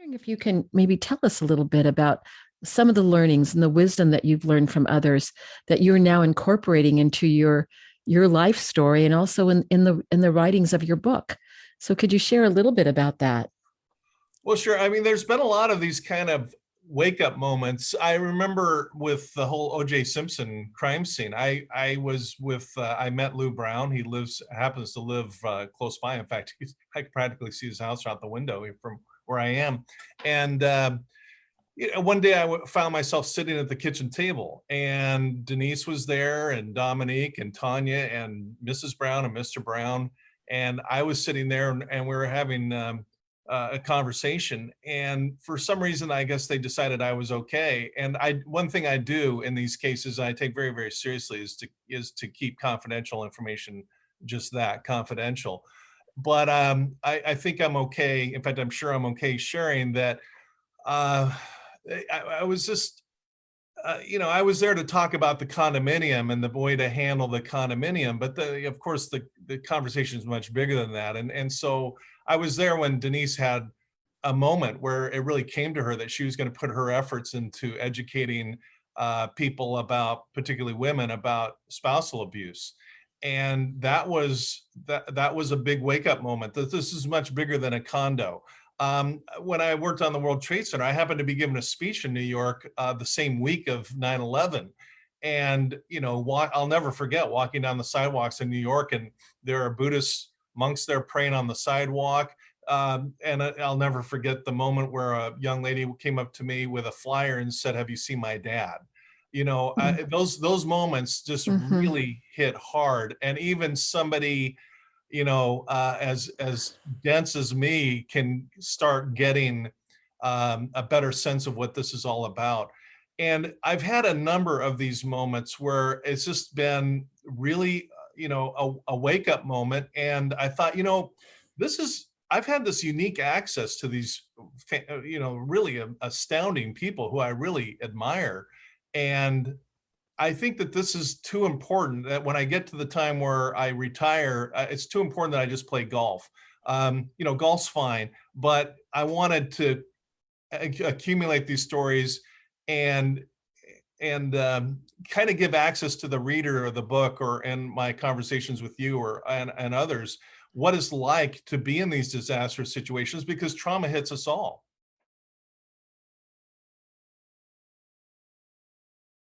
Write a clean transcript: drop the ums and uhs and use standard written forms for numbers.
Wondering if you can maybe tell us a little bit about some of the learnings and the wisdom that you've learned from others that you're now incorporating into your life story and also in the writings of your book. So could you share a little bit about that? Well, sure. I mean, there's been a lot of these kind of wake up moments. I remember with the whole O.J. Simpson crime scene. I was with I met Lou Brown. He happens to live close by. In fact, I could practically see his house out the window from where I am. And one day found myself sitting at the kitchen table, and Denise was there, and Dominique, and Tanya, and Mrs. Brown, and Mr. Brown, and I was sitting there, and we were having a conversation. And for some reason, I guess they decided I was okay. And one thing I do in these cases, I take very, very seriously, is to keep confidential information, just that, confidential. But I think I'm okay. In fact, I'm sure I'm okay sharing that. Uh, I was just, I was there to talk about the condominium and the way to handle the condominium, but of course, the conversation is much bigger than that. And so I was there when Denise had a moment where it really came to her that she was going to put her efforts into educating people about, particularly women, about spousal abuse. And that was a big wake up moment, that this is much bigger than a condo. When I worked on the World Trade Center, I happened to be giving a speech in New York the same week of 9/11. And, I'll never forget walking down the sidewalks in New York, and there are Buddhist monks there praying on the sidewalk. And I'll never forget the moment where a young lady came up to me with a flyer and said, "Have you seen my dad?" Those moments just Mm-hmm. really hit hard. And even somebody as dense as me can start getting a better sense of what this is all about. And I've had a number of these moments where it's just been really, a wake up moment. And I thought, I've had this unique access to these, really astounding people who I really admire. And I think that this is too important, that when I get to the time where I retire, it's too important that I just play golf. Golf's fine, but I wanted to accumulate these stories and kind of give access to the reader of the book, or in my conversations with you and others, what it's like to be in these disastrous situations, because trauma hits us all.